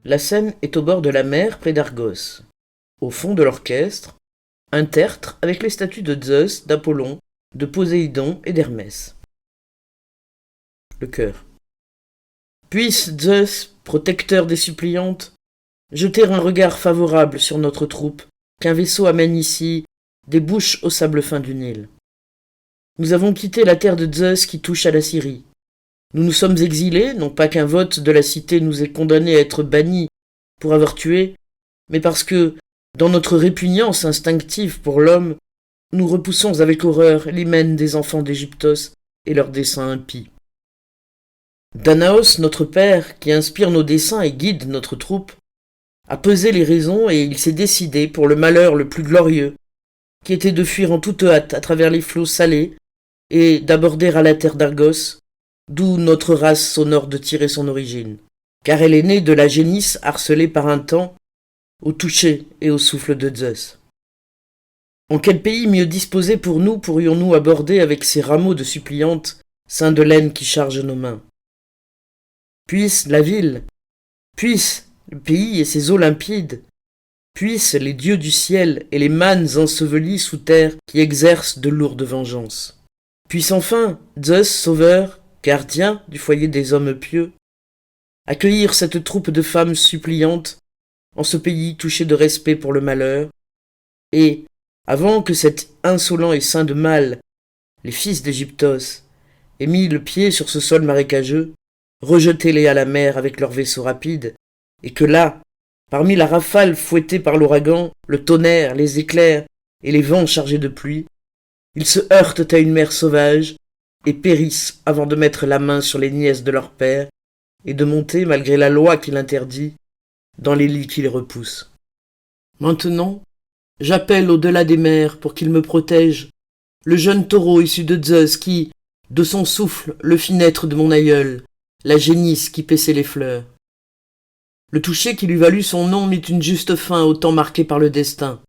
La scène est au bord de la mer près d'Argos. Au fond de l'orchestre, un tertre avec les statues de Zeus, d'Apollon, de Poséidon et d'Hermès. Le chœur. Puisse Zeus, protecteur des suppliantes, jeter un regard favorable sur notre troupe, qu'un vaisseau amène ici des bouches au sable fin du Nil. Nous avons quitté la terre de Zeus qui touche à la Syrie. Nous nous sommes exilés, non pas qu'un vote de la cité nous ait condamnés à être bannis pour avoir tué, mais parce que, dans notre répugnance instinctive pour l'homme, nous repoussons avec horreur l'hymen des enfants d'Égyptos et leurs desseins impies. Danaos, notre père, qui inspire nos desseins et guide notre troupe, a pesé les raisons et il s'est décidé pour le malheur le plus glorieux, qui était de fuir en toute hâte à travers les flots salés et d'aborder à la terre d'Argos, d'où notre race s'honore de tirer son origine, car elle est née de la génisse harcelée par un temps, au toucher et au souffle de Zeus. En quel pays mieux disposé pour nous pourrions-nous aborder avec ces rameaux de suppliantes, seins de laine qui chargent nos mains? Puisse la ville, puisse le pays et ses eaux limpides, puissent les dieux du ciel et les mânes ensevelis sous terre qui exercent de lourdes vengeances. Puisse enfin Zeus, sauveur, gardien du foyer des hommes pieux, accueillir cette troupe de femmes suppliantes en ce pays touché de respect pour le malheur, et, avant que cet insolent et saint de mal, les fils d'Égyptos, aient mis le pied sur ce sol marécageux, rejeter-les à la mer avec leurs vaisseaux rapides, et que là, parmi la rafale fouettée par l'ouragan, le tonnerre, les éclairs et les vents chargés de pluie, ils se heurtent à une mer sauvage et périssent avant de mettre la main sur les nièces de leur père et de monter, malgré la loi qui l'interdit, dans les lits qui les repoussent. Maintenant, j'appelle au-delà des mers pour qu'il me protège le jeune taureau issu de Zeus qui, de son souffle, le fit naître de mon aïeul, la génisse qui paissait les fleurs. Le toucher qui lui valut son nom mit une juste fin au temps marqué par le destin.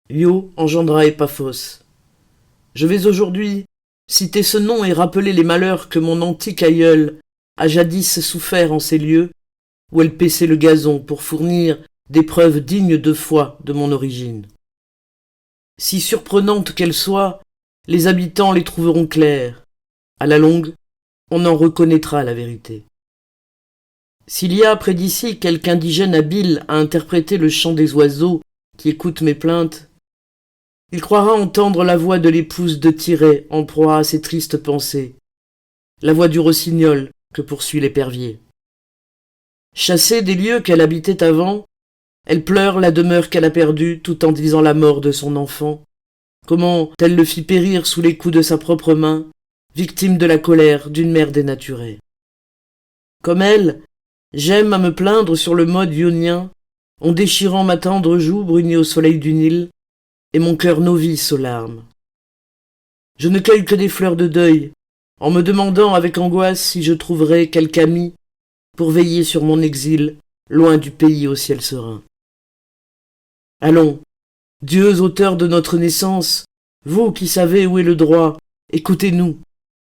Io engendra Épaphos. Je vais aujourd'hui citer ce nom et rappeler les malheurs que mon antique aïeul a jadis souffert en ces lieux où elle paissait le gazon pour fournir des preuves dignes de foi de mon origine. Si surprenantes qu'elles soient, les habitants les trouveront claires. À la longue, on en reconnaîtra la vérité. S'il y a près d'ici quelque indigène habile à interpréter le chant des oiseaux qui écoutent mes plaintes, il croira entendre la voix de l'épouse de Tyrée en proie à ses tristes pensées, la voix du rossignol que poursuit l'épervier. Chassée des lieux qu'elle habitait avant, elle pleure la demeure qu'elle a perdue tout en disant la mort de son enfant, comment elle le fit périr sous les coups de sa propre main, victime de la colère d'une mère dénaturée. Comme elle, j'aime à me plaindre sur le mode ionien, en déchirant ma tendre joue brunie au soleil du Nil, et mon cœur novice aux larmes. Je ne cueille que des fleurs de deuil, en me demandant avec angoisse si je trouverais quelque ami pour veiller sur mon exil, loin du pays au ciel serein. Allons, dieux auteurs de notre naissance, vous qui savez où est le droit, écoutez-nous,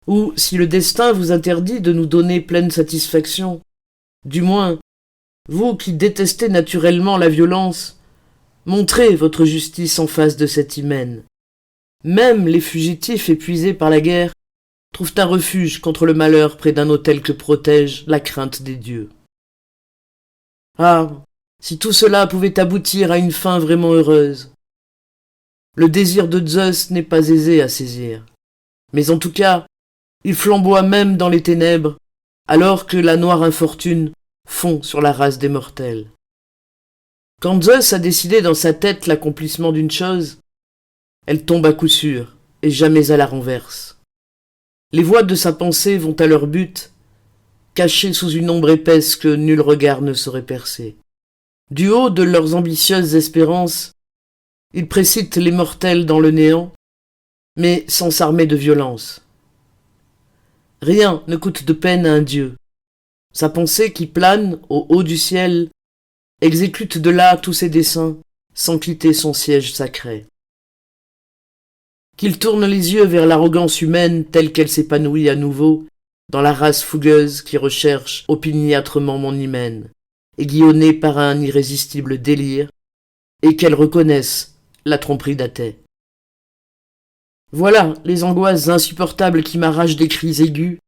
ou, si le destin vous interdit de nous donner pleine satisfaction, du moins, vous qui détestez naturellement la violence, montrez votre justice en face de cet hymen. Même les fugitifs épuisés par la guerre trouvent un refuge contre le malheur près d'un autel que protège la crainte des dieux. Ah, si tout cela pouvait aboutir à une fin vraiment heureuse. Le désir de Zeus n'est pas aisé à saisir, mais en tout cas, il flamboie même dans les ténèbres, alors que la noire infortune fond sur la race des mortels. Quand Zeus a décidé dans sa tête l'accomplissement d'une chose, elle tombe à coup sûr, et jamais à la renverse. Les voies de sa pensée vont à leur but, cachées sous une ombre épaisse que nul regard ne saurait percer. Du haut de leurs ambitieuses espérances, ils précipitent les mortels dans le néant, mais sans s'armer de violence. Rien ne coûte de peine à un dieu. Sa pensée qui plane au haut du ciel exécute de là tous ses desseins, sans quitter son siège sacré. Qu'il tourne les yeux vers l'arrogance humaine telle qu'elle s'épanouit à nouveau dans la race fougueuse qui recherche opiniâtrement mon hymen, aiguillonnée par un irrésistible délire, et qu'elle reconnaisse la tromperie d'Athée. Voilà les angoisses insupportables qui m'arrachent des cris aigus,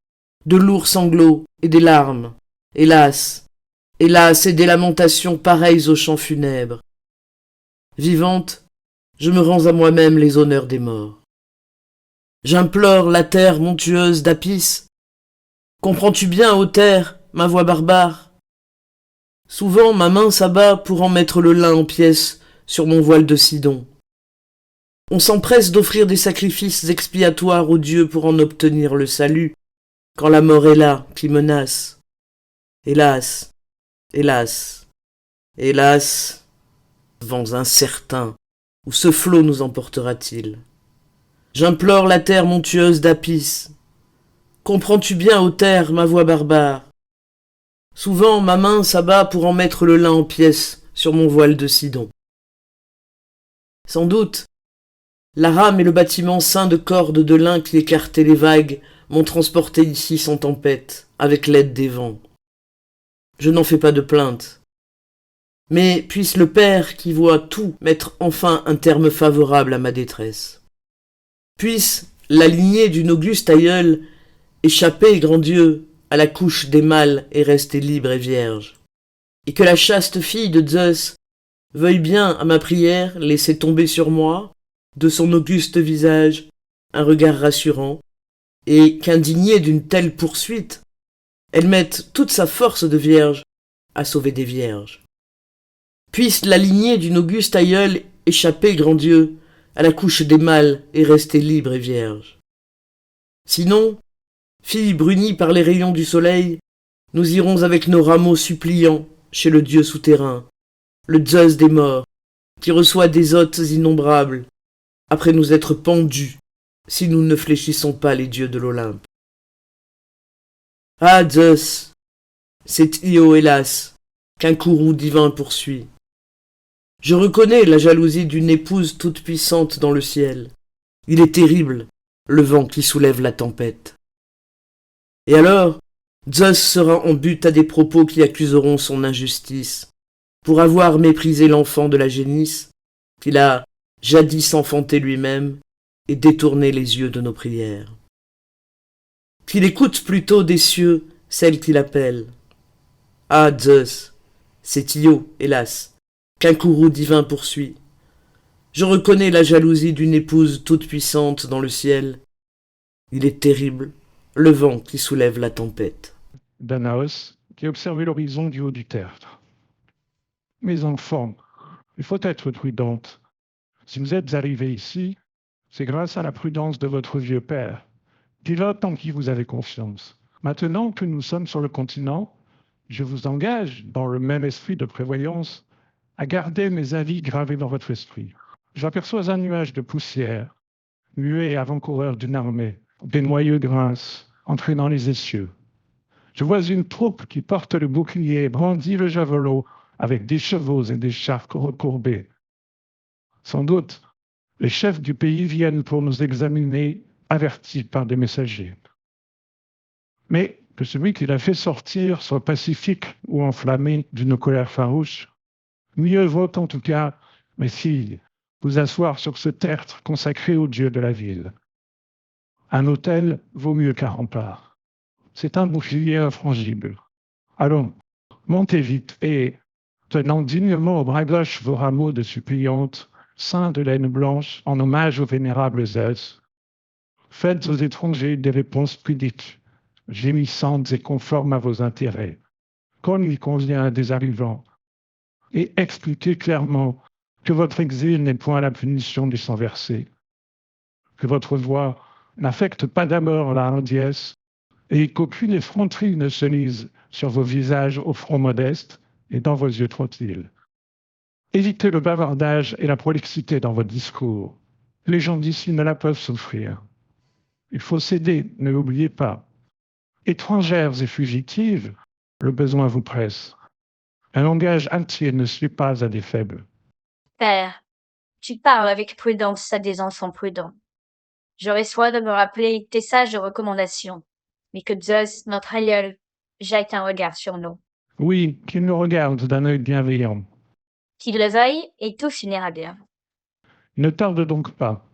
de lourds sanglots et des larmes. Hélas, hélas, et des lamentations pareilles aux chants funèbres. Vivante, je me rends à moi-même les honneurs des morts. J'implore la terre montueuse d'Apis. Comprends-tu bien, ô terre, ma voix barbare? Souvent ma main s'abat pour en mettre le lin en pièces sur mon voile de Sidon. On s'empresse d'offrir des sacrifices expiatoires aux dieux pour en obtenir le salut, quand la mort est là, qui menace. Hélas, hélas, hélas, vents incertains, où ce flot nous emportera-t-il? J'implore la terre montueuse d'Apis. Comprends-tu bien, ô terre, ma voix barbare? Souvent ma main s'abat pour en mettre le lin en pièces sur mon voile de Sidon. Sans doute, la rame et le bâtiment ceint de cordes de lin qui écartaient les vagues m'ont transporté ici sans tempête, avec l'aide des vents. Je n'en fais pas de plainte. Mais puisse le Père qui voit tout mettre enfin un terme favorable à ma détresse. Puisse la lignée d'une auguste aïeule échapper, grand Dieu, à la couche des mâles et rester libre et vierge. Et que la chaste fille de Zeus veuille bien, à ma prière, laisser tomber sur moi, de son auguste visage, un regard rassurant, et qu'indignée d'une telle poursuite, elle mette toute sa force de vierge à sauver des vierges. Puisse la lignée d'une auguste aïeule échapper, grand Dieu, à la couche des mâles et rester libre et vierge. Sinon, fille brunie par les rayons du soleil, nous irons avec nos rameaux suppliants chez le Dieu souterrain, le Zeus des morts, qui reçoit des hôtes innombrables, après nous être pendus, si nous ne fléchissons pas les dieux de l'Olympe. Ah, Zeus, c'est Io, hélas, qu'un courroux divin poursuit. Je reconnais la jalousie d'une épouse toute puissante dans le ciel. Il est terrible, le vent qui soulève la tempête. Et alors, Zeus sera en but à des propos qui accuseront son injustice, pour avoir méprisé l'enfant de la génisse, qu'il a jadis enfanté lui-même, et détourné les yeux de nos prières. Qu'il écoute plutôt des cieux celle qu'il appelle. Ah, Zeus, c'est Io, hélas, qu'un courroux divin poursuit. Je reconnais la jalousie d'une épouse toute puissante dans le ciel. Il est terrible, le vent qui soulève la tempête. Danaos, qui observait l'horizon du haut du tertre. Mes enfants, il faut être prudente. Si vous êtes arrivés ici, c'est grâce à la prudence de votre vieux père, pilote en qui vous avez confiance. Maintenant que nous sommes sur le continent, je vous engage, dans le même esprit de prévoyance, à garder mes avis gravés dans votre esprit. J'aperçois un nuage de poussière, muet avant-coureur d'une armée, des noyaux grincent, entraînant les essieux. Je vois une troupe qui porte le bouclier et brandit le javelot avec des chevaux et des charques recourbés. Sans doute, les chefs du pays viennent pour nous examiner, avertis par des messagers. Mais que celui qui l'a fait sortir soit pacifique ou enflammé d'une colère farouche, mieux vaut en tout cas, mes filles, vous asseoir sur ce tertre consacré au Dieu de la ville. Un autel vaut mieux qu'un rempart. C'est un bouclier infrangible. Allons, montez vite et, tenant dignement au bras gauche vos rameaux de suppliantes, ceints de laine blanche en hommage au vénérable Zeus, faites aux étrangers des réponses pudiques, gémissantes et conformes à vos intérêts, comme il convient à des arrivants, et expliquez clairement que votre exil n'est point la punition des sang versés, que votre voix n'affecte pas d'abord la hardiesse, et qu'aucune effronterie ne se lise sur vos visages au front modeste et dans vos yeux tranquilles. Évitez le bavardage et la prolixité dans votre discours. Les gens d'ici ne la peuvent souffrir. Il faut céder, ne l'oubliez pas. Étrangères et fugitives, le besoin vous presse. Un langage entier ne suit pas à des faibles. Père, tu parles avec prudence à des enfants prudents. J'aurais soin de me rappeler tes sages recommandations, mais que Zeus, notre aïeul, jette un regard sur nous. Oui, qu'il nous regarde d'un œil bienveillant. Qu'il le veuille, et tout finira bien. Ne tarde donc pas.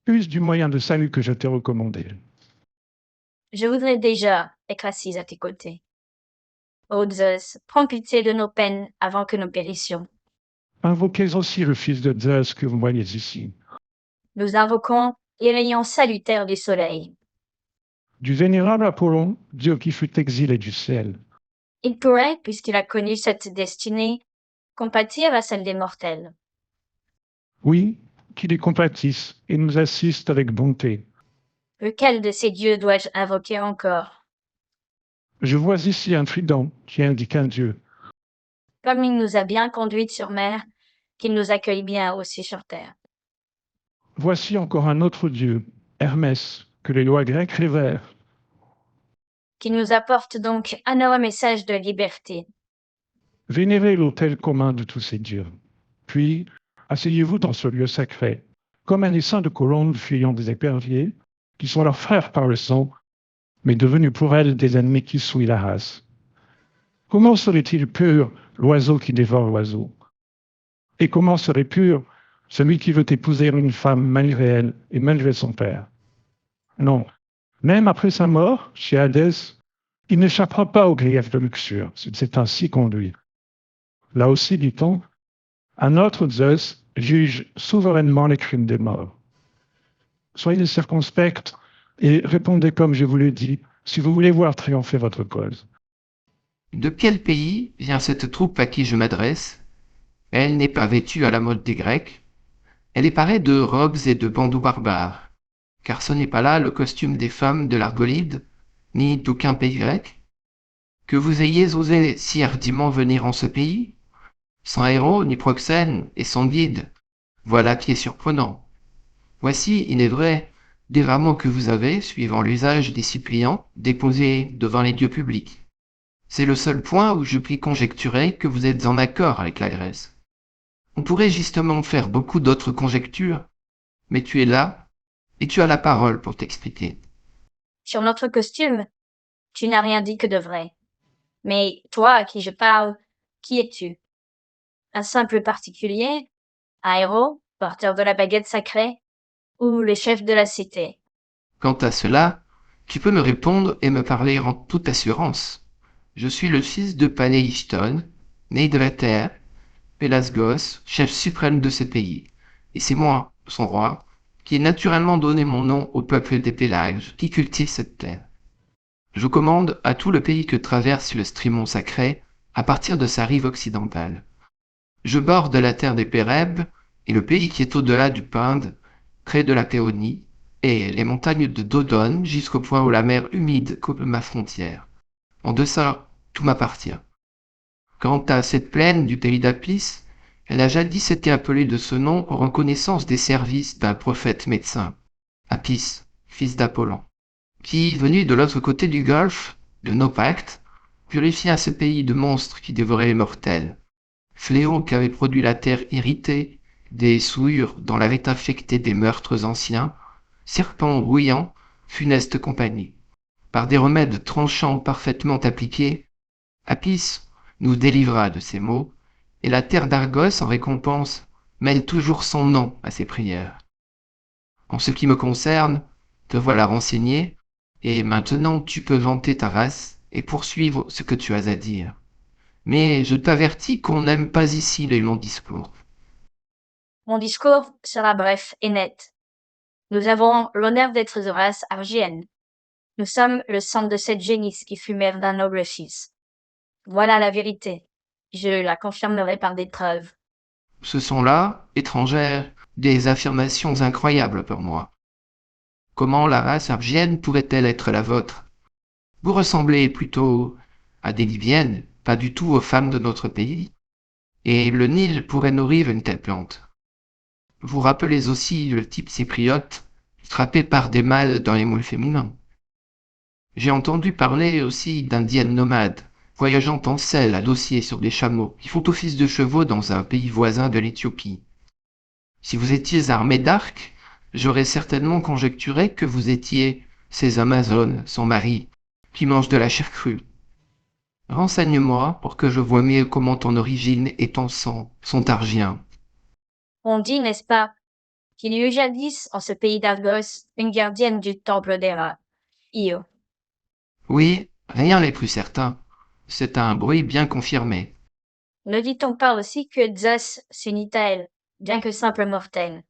Use du moyen de salut que je t'ai recommandé. Je voudrais déjà être assise à tes côtés. Ô Zeus, prends pitié de nos peines avant que nous périssions. Invoquez aussi le fils de Zeus que vous voyez ici. Nous invoquons les rayons salutaires du soleil. Du vénérable Apollon, dieu qui fut exilé du ciel. Il pourrait, puisqu'il a connu cette destinée, compatir à celle des mortels. Oui, qu'il y compatisse et nous assiste avec bonté. Lequel de ces dieux dois-je invoquer encore? Je vois ici un trident qui indique un dieu. Comme il nous a bien conduites sur mer, qu'il nous accueille bien aussi sur terre. Voici encore un autre dieu, Hermès, que les lois grecques révèrent. Qu'il nous apporte donc un heureux message de liberté. Vénérez l'autel commun de tous ces dieux. Puis, asseyez-vous dans ce lieu sacré, comme un essaim de colombe fuyant des éperviers, qui sont leurs frères par le sang, mais devenus pour elles des ennemis qui souillent la race. Comment serait-il pur l'oiseau qui dévore l'oiseau? Et comment serait pur celui qui veut épouser une femme malgré elle et malgré son père? Non, même après sa mort, chez Hadès, il n'échappera pas au grief de luxure, s'il s'est ainsi conduit. Là aussi, dit-on, un autre Zeus juge souverainement les crimes des morts. Soyez circonspects et répondez comme je vous l'ai dit, si vous voulez voir triompher votre cause. De quel pays vient cette troupe à qui je m'adresse? Elle n'est pas vêtue à la mode des Grecs. Elle est parée de robes et de bandeaux barbares. Car ce n'est pas là le costume des femmes de l'Argolide, ni d'aucun pays grec. Que vous ayez osé si hardiment venir en ce pays, sans héros ni proxène et sans guide, voilà qui est surprenant. Voici, il est vrai, des rameaux que vous avez, suivant l'usage des suppliants, déposés devant les dieux publics. C'est le seul point où je puis conjecturer que vous êtes en accord avec la Grèce. On pourrait justement faire beaucoup d'autres conjectures, mais tu es là, et tu as la parole pour t'expliquer. Sur notre costume, tu n'as rien dit que de vrai. Mais toi à qui je parle, qui es-tu? Un simple particulier? Un héros, porteur de la baguette sacrée? Ou le chef de la cité? Quant à cela, tu peux me répondre et me parler en toute assurance. Je suis le fils de Panéiston, né de la terre, Pélasgos, chef suprême de ce pays. Et c'est moi, son roi, qui ai naturellement donné mon nom au peuple des Pélages, qui cultive cette terre. Je commande à tout le pays que traverse le Strymon sacré, à partir de sa rive occidentale. Je borde la terre des Pérèbes et le pays qui est au-delà du Pinde, près de la Théonie, et les montagnes de Dodone jusqu'au point où la mer humide coupe ma frontière. En deçà, tout m'appartient. Quant à cette plaine du pays d'Apis, elle a jadis été appelée de ce nom en reconnaissance des services d'un prophète médecin, Apis, fils d'Apollon, qui, venu de l'autre côté du golfe, de Naupacte, purifia ce pays de monstres qui dévoraient les mortels. Fléau qu'avait produit la terre irritée, des souillures dont l'avaient infecté des meurtres anciens, serpents rouillants, funeste compagnie. Par des remèdes tranchants parfaitement appliqués, Apis nous délivra de ces maux, et la terre d'Argos, en récompense, mêle toujours son nom à ses prières. En ce qui me concerne, te voilà renseigné, et maintenant tu peux vanter ta race et poursuivre ce que tu as à dire. Mais je t'avertis qu'on n'aime pas ici les longs discours. Mon discours sera bref et net. Nous avons l'honneur d'être de race argienne. Nous sommes le sang de cette génisse qui fut mère d'un noble fils. Voilà la vérité. Je la confirmerai par des preuves. Ce sont là, étrangères, des affirmations incroyables pour moi. Comment la race argienne pourrait-elle être la vôtre? Vous ressemblez plutôt à des Libyennes, pas du tout aux femmes de notre pays. Et le Nil pourrait nourrir une telle plante. Vous rappelez aussi le type cypriote, frappé par des mâles dans les moules féminins. J'ai entendu parler aussi d'indiennes nomades, voyageant en selle à dossier sur des chameaux, qui font office de chevaux dans un pays voisin de l'Éthiopie. Si vous étiez armé d'arcs, j'aurais certainement conjecturé que vous étiez ces Amazones, son mari, qui mangent de la chair crue. Renseigne-moi pour que je voie mieux comment ton origine et ton sang sont argiens. On dit, n'est-ce pas, qu'il y eut jadis, en ce pays d'Argos, une gardienne du temple d'Héra, Io. Oui, rien n'est plus certain. C'est un bruit bien confirmé. Ne dit-on pas aussi que Zeus s'unit à elle, bien que simple mortel,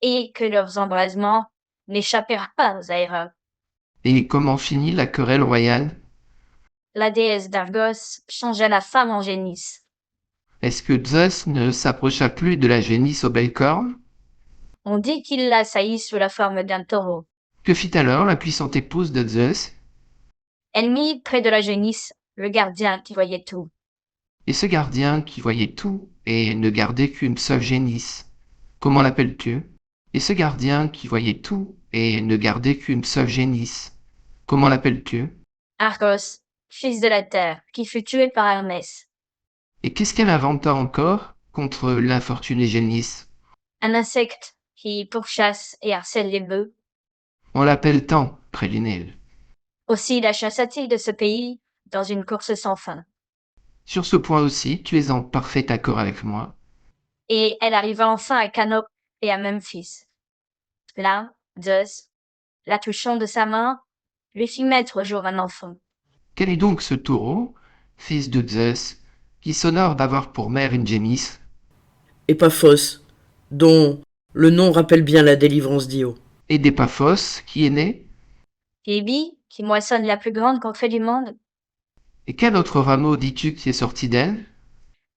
et que leurs embrasements n'échappèrent pas aux Héra? Et comment finit la querelle royale? La déesse d'Argos changea la femme en génisse. Est-ce que Zeus ne s'approcha plus de la génisse aux belles cornes? On dit qu'il l'assaillit sous la forme d'un taureau. Que fit alors la puissante épouse de Zeus? Elle mit près de la génisse le gardien qui voyait tout. Et ce gardien qui voyait tout et ne gardait qu'une seule génisse, comment l'appelles-tu? Et ce gardien qui voyait tout et ne gardait qu'une seule génisse, comment l'appelles-tu? Argos, fils de la terre, qui fut tué par Hermès. Et qu'est-ce qu'elle inventa encore contre l'infortuné génisse? Un insecte qui pourchasse et harcèle les bœufs. On l'appelle tant, Prélinel. Aussi la chassa-t-il de ce pays dans une course sans fin. Sur ce point aussi, tu es en parfait accord avec moi. Et elle arriva enfin à Canope et à Memphis. Là, Zeus, la touchant de sa main, lui fit mettre au jour un enfant. Quel est donc ce taureau, fils de Zeus, qui s'honore d'avoir pour mère une génisse? Épaphos, dont le nom rappelle bien la délivrance d'Io. Et d'Épaphos, qui est né? Phoebe, qui moissonne la plus grande contrée du monde. Et quel autre rameau dis-tu qui est sorti d'elle?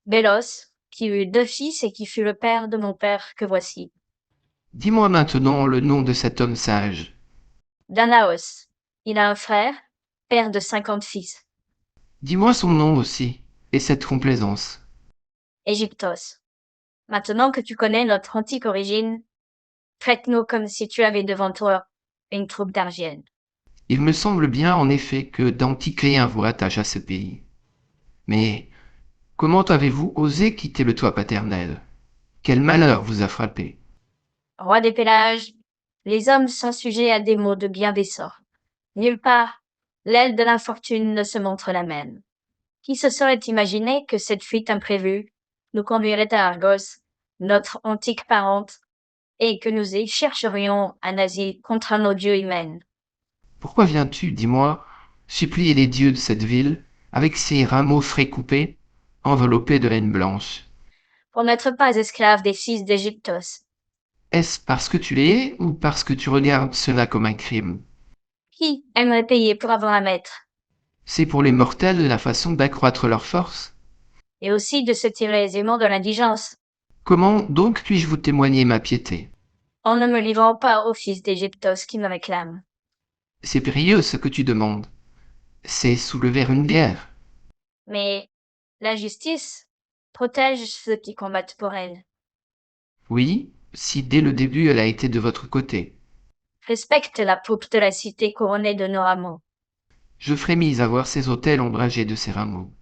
Bélos, qui eut 2 fils et qui fut le père de mon père que voici. Dis-moi maintenant le nom de cet homme sage. Danaos, il a un frère, père de 50 fils. Dis-moi son nom aussi, et cette complaisance. Égyptos. Maintenant que tu connais notre antique origine, traite-nous comme si tu avais devant toi une troupe d'Argiennes. Il me semble bien en effet que d'Anticléen vous rattache à ce pays. Mais comment avez-vous osé quitter le toit paternel? Quel malheur vous a frappé? Roi des pélages, les hommes sont sujets à des maux de bien des sorts. Nulle part, l'aile de l'infortune ne se montre la même. Qui se serait imaginé que cette fuite imprévue nous conduirait à Argos, notre antique parente, et que nous y chercherions un asile contre un odieux humain? Pourquoi viens-tu, dis-moi, supplier les dieux de cette ville, avec ces rameaux frais coupés, enveloppés de laine blanche? Pour n'être pas esclave des fils d'Égyptos. Est-ce parce que tu l'es ou parce que tu regardes cela comme un crime? Qui aimerait payer pour avoir un maître? C'est pour les mortels la façon d'accroître leur force? Et aussi de se tirer aisément de l'indigence, Comment donc puis-je vous témoigner ma piété? en ne me livrant pas aux fils d'Égyptos qui me réclament. C'est périlleux ce que tu demandes. C'est soulever une guerre. Mais la justice protège ceux qui combattent pour elle. Oui, si dès le début elle a été de votre côté. Respecte la poupe de la cité couronnée de nos rameaux. Je frémis à voir ces autels ombragés de ces rameaux.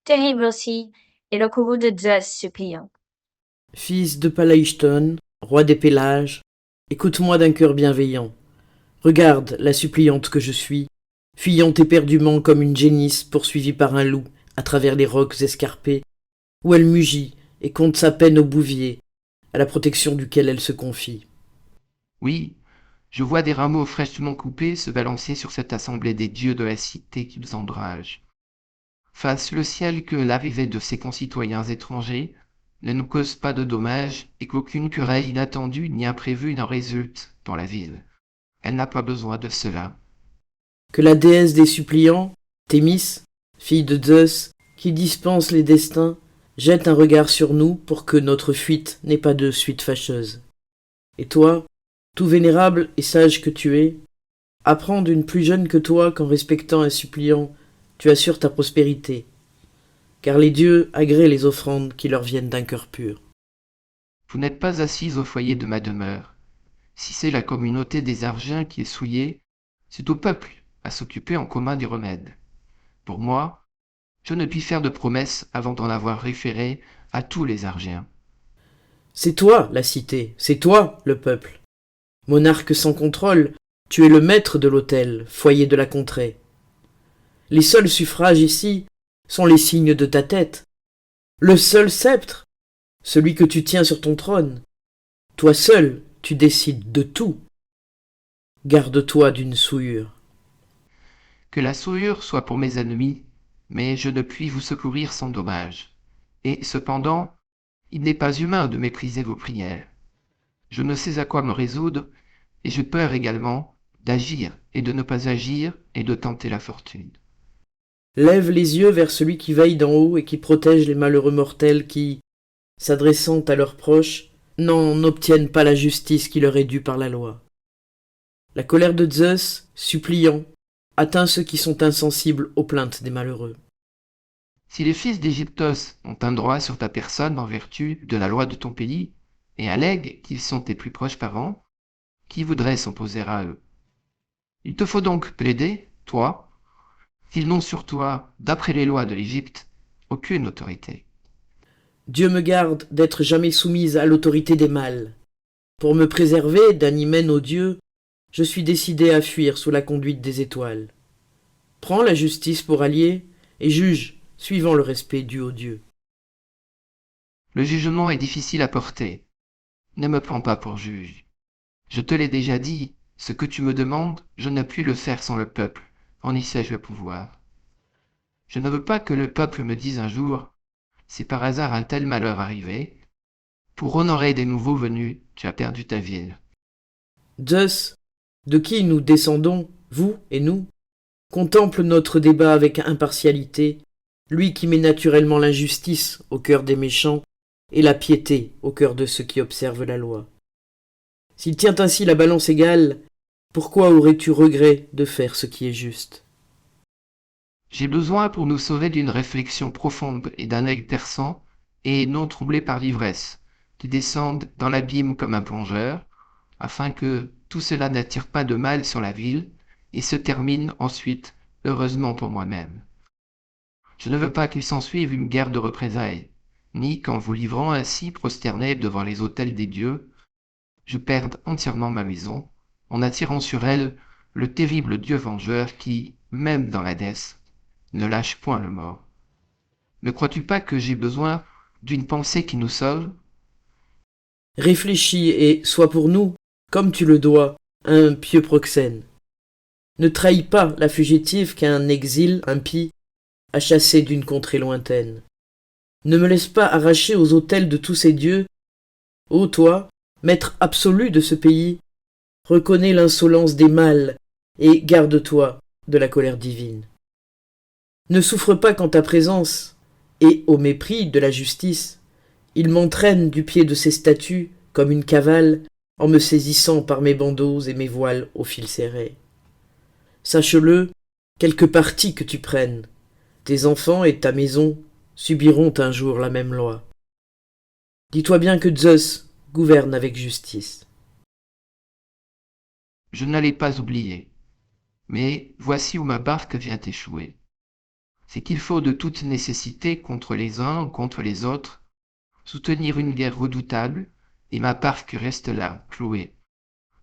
Terrible aussi est le courroux de Zeus suppliant. Fils de Palaïston, roi des Pélages, écoute-moi d'un cœur bienveillant. Regarde la suppliante que je suis, fuyant éperdument comme une génisse poursuivie par un loup à travers les rocs escarpés, où elle mugit et compte sa peine au bouvier, à la protection duquel elle se confie. Oui, je vois des rameaux fraîchement coupés se balancer sur cette assemblée des dieux de la cité qu'ils ombragent. Fasse le ciel que l'arrivée de ses concitoyens étrangers ne nous cause pas de dommages et qu'aucune querelle inattendue ni imprévue n'en résulte dans la ville. Elle n'a pas besoin de cela. Que la déesse des suppliants, Thémis, fille de Zeus, qui dispense les destins, jette un regard sur nous pour que notre fuite n'ait pas de suite fâcheuse. Et toi, tout vénérable et sage que tu es, apprends d'une plus jeune que toi qu'en respectant un suppliant, tu assures ta prospérité, car les dieux agréent les offrandes qui leur viennent d'un cœur pur. Vous n'êtes pas assise au foyer de ma demeure. Si c'est la communauté des Argiens qui est souillée, c'est au peuple à s'occuper en commun des remèdes. Pour moi, je ne puis faire de promesses avant d'en avoir référé à tous les Argiens. C'est toi, la cité, c'est toi, le peuple. Monarque sans contrôle, tu es le maître de l'autel, foyer de la contrée. Les seuls suffrages ici sont les signes de ta tête. Le seul sceptre, celui que tu tiens sur ton trône. Toi seul, tu décides de tout. Garde-toi d'une souillure. Que la souillure soit pour mes ennemis, mais je ne puis vous secourir sans dommage. Et cependant, il n'est pas humain de mépriser vos prières. Je ne sais à quoi me résoudre, et j'ai peur également d'agir et de ne pas agir et de tenter la fortune. Lève les yeux vers celui qui veille d'en haut et qui protège les malheureux mortels qui, s'adressant à leurs proches, n'en obtiennent pas la justice qui leur est due par la loi. La colère de Zeus, suppliant, atteint ceux qui sont insensibles aux plaintes des malheureux. Si les fils d'Égyptos ont un droit sur ta personne en vertu de la loi de ton pays, et allèguent qu'ils sont tes plus proches parents, qui voudrait s'opposer à eux? Il te faut donc plaider, toi, qu'ils n'ont sur toi, d'après les lois de l'Égypte, aucune autorité. Dieu me garde d'être jamais soumise à l'autorité des mâles. Pour me préserver d'un hymen odieux, je suis décidé à fuir sous la conduite des étoiles. Prends la justice pour allié et juge suivant le respect dû aux dieux. Le jugement est difficile à porter. Ne me prends pas pour juge. Je te l'ai déjà dit, ce que tu me demandes, je ne puis le faire sans le peuple, en y sais-je le pouvoir. Je ne veux pas que le peuple me dise un jour, si par hasard un tel malheur arrivait, pour honorer des nouveaux venus, tu as perdu ta ville. Zeus, de qui nous descendons, vous et nous, contemple notre débat avec impartialité, lui qui met naturellement l'injustice au cœur des méchants et la piété au cœur de ceux qui observent la loi. S'il tient ainsi la balance égale, pourquoi aurais-tu regret de faire ce qui est juste? J'ai besoin pour nous sauver d'une réflexion profonde et d'un œil perçant, et non troublé par l'ivresse, qui descende dans l'abîme comme un plongeur, afin que tout cela n'attire pas de mal sur la ville, et se termine ensuite heureusement pour moi-même. Je ne veux pas qu'il s'ensuive une guerre de représailles, ni qu'en vous livrant ainsi prosterné devant les autels des dieux, je perde entièrement ma maison, en attirant sur elle le terrible Dieu vengeur qui, même dans l'Hadès, ne lâche point le mort. Ne crois-tu pas que j'ai besoin d'une pensée qui nous sauve? Réfléchis et sois pour nous, comme tu le dois, un pieux proxène. Ne trahis pas la fugitive qu'un exil impie a chassée d'une contrée lointaine. Ne me laisse pas arracher aux autels de tous ces dieux. Ô toi, maître absolu de ce pays, reconnais l'insolence des mâles et garde-toi de la colère divine. Ne souffre pas qu'en ta présence, et au mépris de la justice, il m'entraîne du pied de ses statues comme une cavale en me saisissant par mes bandeaux et mes voiles au fil serré. Sache-le, quelque parti que tu prennes, tes enfants et ta maison subiront un jour la même loi. Dis-toi bien que Zeus gouverne avec justice. Je n'allais pas oublier. Mais voici où ma barque vient échouer. C'est qu'il faut de toute nécessité contre les uns ou contre les autres soutenir une guerre redoutable, et ma barque reste là, clouée,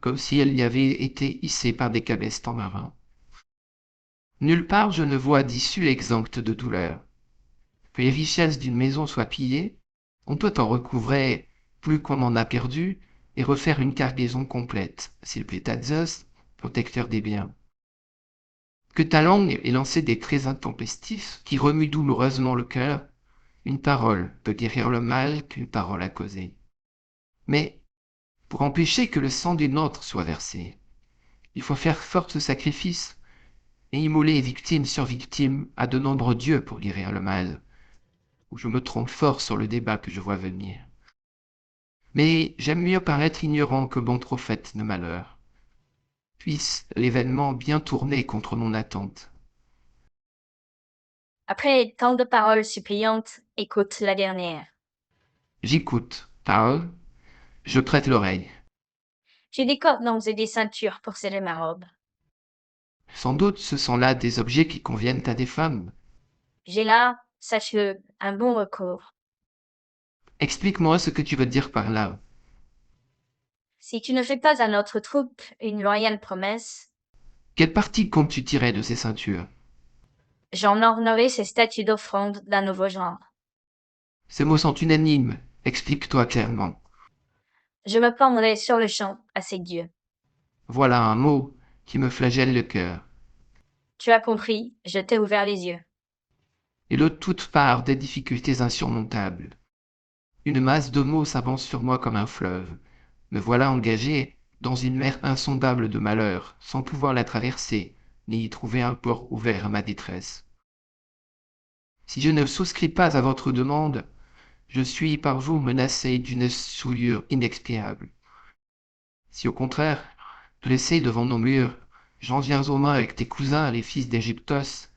comme si elle y avait été hissée par des cabestes marins. Nulle part je ne vois d'issue exempte de douleur. Que les richesses d'une maison soient pillées, on peut en recouvrer plus qu'on en a perdu et refaire une cargaison complète, s'il plaît à Zeus, protecteur des biens. Que ta langue ait lancé des traits intempestifs qui remuent douloureusement le cœur, une parole peut guérir le mal qu'une parole a causé. Mais, pour empêcher que le sang des nôtres soit versé, il faut faire force sacrifice et immoler victime sur victime à de nombreux dieux pour guérir le mal, ou je me trompe fort sur le débat que je vois venir. Mais j'aime mieux paraître ignorant que bon prophète de malheur. Puisse l'événement bien tourner contre mon attente. Après tant de paroles suppliantes, écoute la dernière. J'écoute, parle, je prête l'oreille. J'ai des cordons et des ceintures pour sceller ma robe. Sans doute ce sont là des objets qui conviennent à des femmes. J'ai là, sache-le, un bon recours. Explique-moi ce que tu veux dire par là. Si tu ne fais pas à notre troupe une loyale promesse, Quel parti comptes-tu tirer de ces ceintures? J'en ornerai ces statues d'offrande d'un nouveau genre. Ces mots sont unanimes. Explique-toi clairement. Je me prendrai sur le champ à ces dieux. Voilà un mot qui me flagelle le cœur. Tu as compris, je t'ai ouvert les yeux. Et de toutes parts des difficultés insurmontables. Une masse de mots s'avance sur moi comme un fleuve. Me voilà engagé dans une mer insondable de malheur, sans pouvoir la traverser, ni y trouver un port ouvert à ma détresse. Si je ne souscris pas à votre demande, je suis par vous menacé d'une souillure inexpiable. Si au contraire, dressé devant nos murs, j'en viens aux mains avec tes cousins les fils d'Égyptos,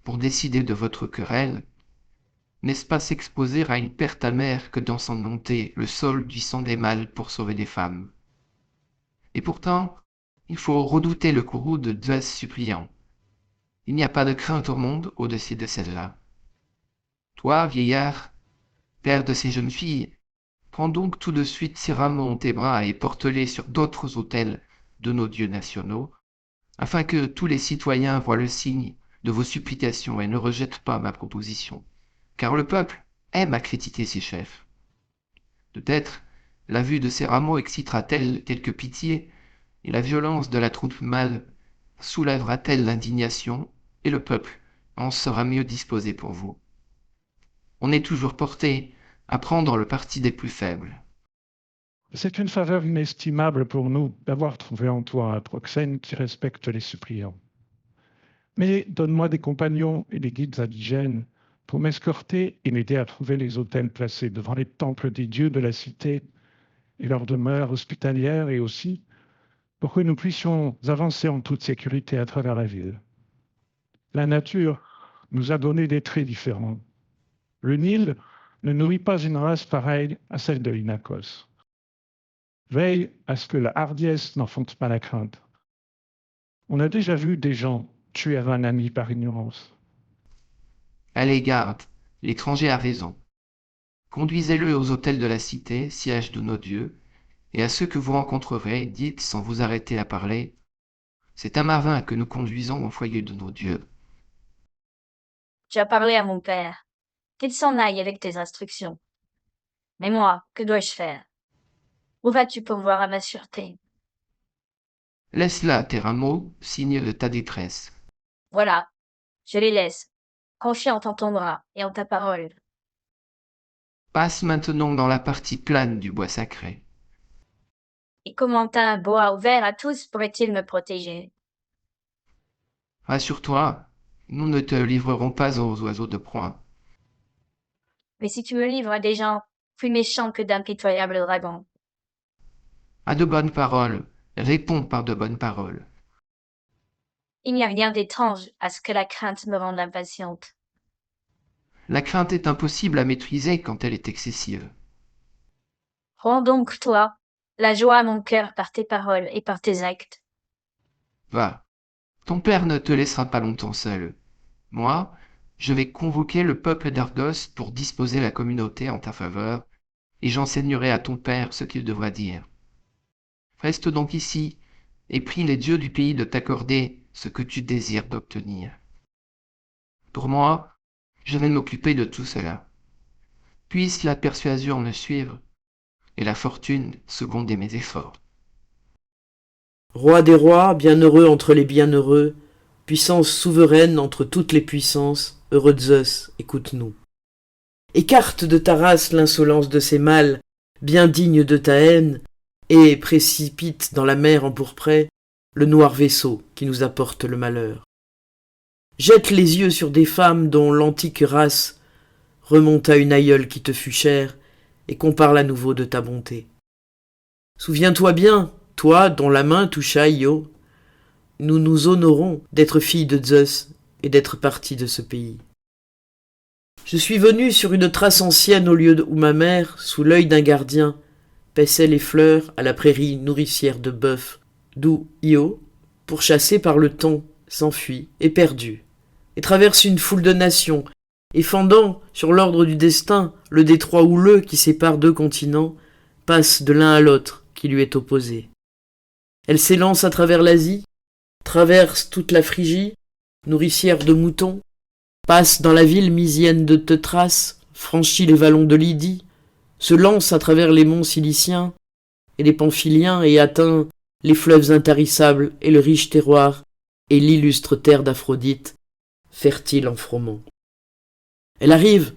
pour décider de votre querelle, n'est-ce pas s'exposer à une perte amère que d'ensanglanter le sol du sang des mâles pour sauver des femmes? Et pourtant, il faut redouter le courroux de Zeus suppliant. Il n'y a pas de crainte au monde au-dessus de celle-là. Toi, vieillard, père de ces jeunes filles, prends donc tout de suite ces rameaux en tes bras et porte-les sur d'autres autels de nos dieux nationaux, afin que tous les citoyens voient le signe de vos supplications et ne rejettent pas ma proposition. Car le peuple aime à critiquer ses chefs. Peut-être la vue de ces rameaux excitera-t-elle quelque pitié, et la violence de la troupe mâle soulèvera-t-elle l'indignation, et le peuple en sera mieux disposé pour vous. On est toujours porté à prendre le parti des plus faibles. C'est une faveur inestimable pour nous d'avoir trouvé en toi un proxène qui respecte les suppliants. Mais donne-moi des compagnons et des guides indigènes pour m'escorter et m'aider à trouver les autels placés devant les temples des dieux de la cité et leurs demeures hospitalières, et aussi pour que nous puissions avancer en toute sécurité à travers la ville. La nature nous a donné des traits différents. Le Nil ne nourrit pas une race pareille à celle de l'Inakos. Veille à ce que la hardiesse n'enfonce pas la crainte. On a déjà vu des gens tuer un ami par ignorance. Allez, garde, l'étranger a raison. Conduisez-le aux hôtels de la cité, siège de nos dieux, et à ceux que vous rencontrerez, dites sans vous arrêter à parler, c'est un marin que nous conduisons au foyer de nos dieux. Tu as parlé à mon père. Qu'il s'en aille avec tes instructions. Mais moi, que dois-je faire? Où vas-tu pourvoir à ma sûreté? Laisse là tes rameaux, signe de ta détresse. Voilà, je les laisse, confiante en ton bras et en ta parole. Passe maintenant dans la partie plane du bois sacré. Et comment un bois ouvert à tous pourrait-il me protéger? Rassure-toi, nous ne te livrerons pas aux oiseaux de proie. Mais si tu me livres à des gens plus méchants que d'impitoyables dragons, À de bonnes paroles, réponds par de bonnes paroles. il n'y a rien d'étrange à ce que la crainte me rende impatiente. La crainte est impossible à maîtriser quand elle est excessive. Rends donc, toi, la joie à mon cœur par tes paroles et par tes actes. Va, ton père ne te laissera pas longtemps seul. Moi, je vais convoquer le peuple d'Argos pour disposer la communauté en ta faveur, et j'enseignerai à ton père ce qu'il devra dire. Reste donc ici, et prie les dieux du pays de t'accorder ce que tu désires d'obtenir. Pour moi, je vais m'occuper de tout cela. Puisse la persuasion me suivre, et la fortune seconder mes efforts. Roi des rois, bienheureux entre les bienheureux, puissance souveraine entre toutes les puissances, heureux Zeus, écoute-nous. Écarte de ta race l'insolence de ces mâles, bien dignes de ta haine, et précipite dans la mer empourprée le noir vaisseau qui nous apporte le malheur. Jette les yeux sur des femmes dont l'antique race remonte à une aïeule qui te fut chère, et qu'on parle à nouveau de ta bonté. Souviens-toi bien, toi dont la main toucha Io, nous nous honorons d'être filles de Zeus et d'être parties de ce pays. Je suis venu sur une trace ancienne au lieu où ma mère, sous l'œil d'un gardien, paissait les fleurs à la prairie nourricière de bœufs, d'où Io, pourchassé par le temps, s'enfuit, éperdu, et traverse une foule de nations, et fendant, sur l'ordre du destin, le détroit houleux qui sépare deux continents, passe de l'un à l'autre qui lui est opposé. Elle s'élance à travers l'Asie, traverse toute la Phrygie, nourricière de moutons, passe dans la ville mysienne de Teuthras, franchit les vallons de Lydie, se lance à travers les monts Ciliciens et les Pamphyliens et atteint les fleuves intarissables et le riche terroir et l'illustre terre d'Aphrodite, fertile en froment. Elle arrive,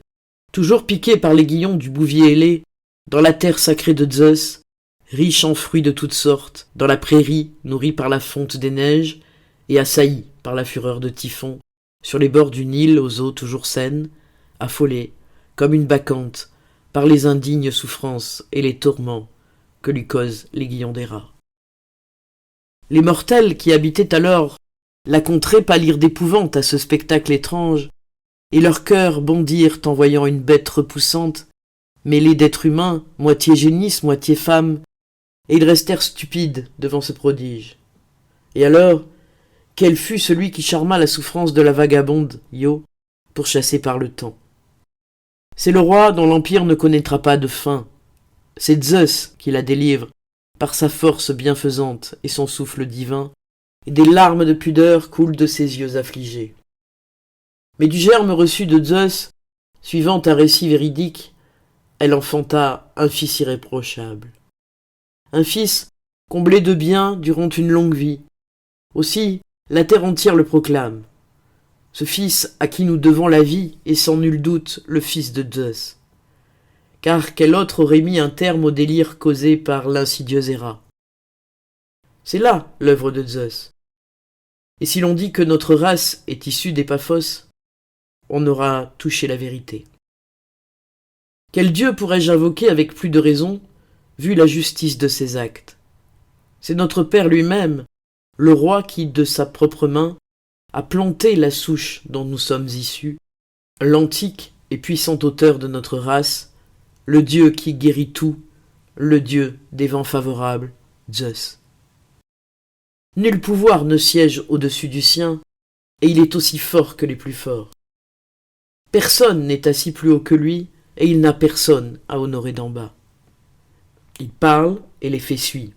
toujours piquée par l'aiguillon du bouvier ailé, dans la terre sacrée de Zeus, riche en fruits de toutes sortes, dans la prairie nourrie par la fonte des neiges et assaillie par la fureur de Typhon, sur les bords du Nil aux eaux toujours saines, affolée, comme une bacchante, par les indignes souffrances et les tourments que lui causent l'aiguillon des rats. Les mortels qui habitaient alors la contrée pâlirent d'épouvante à ce spectacle étrange, et leurs cœurs bondirent en voyant une bête repoussante, mêlée d'êtres humains, moitié génisse, moitié femme, et ils restèrent stupides devant ce prodige. Et alors, quel fut celui qui charma la souffrance de la vagabonde, Io, pourchassée par le temps? C'est le roi dont l'empire ne connaîtra pas de fin. C'est Zeus qui la délivre, par sa force bienfaisante et son souffle divin, et des larmes de pudeur coulent de ses yeux affligés. Mais du germe reçu de Zeus, suivant un récit véridique, elle enfanta un fils irréprochable. Un fils comblé de biens durant une longue vie. Aussi, la terre entière le proclame. Ce fils à qui nous devons la vie est sans nul doute le fils de Zeus. Car quel autre aurait mis un terme au délire causé par l'insidieux Héra? C'est là l'œuvre de Zeus. Et si l'on dit que notre race est issue des Paphos, on aura touché la vérité. Quel dieu pourrais-je invoquer avec plus de raison, vu la justice de ses actes? C'est notre Père lui-même, le roi qui, de sa propre main, a planté la souche dont nous sommes issus, l'antique et puissant auteur de notre race, le Dieu qui guérit tout, le Dieu des vents favorables, Zeus. Nul pouvoir ne siège au-dessus du sien, et il est aussi fort que les plus forts. Personne n'est assis plus haut que lui, et il n'a personne à honorer d'en bas. Il parle et les faits suivent.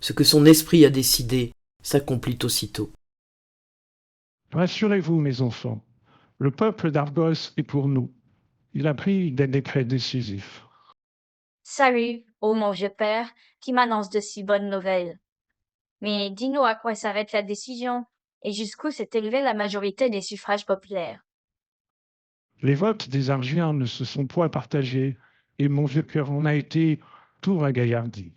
Ce que son esprit a décidé s'accomplit aussitôt. Rassurez-vous, mes enfants, le peuple d'Argos est pour nous. Il a pris des décrets décisifs. Salut, ô mon vieux père, qui m'annonce de si bonnes nouvelles. Mais dis-nous à quoi s'arrête la décision et jusqu'où s'est élevée la majorité des suffrages populaires. Les votes des Argiens ne se sont point partagés et mon vieux cœur en a été tout ragaillardi.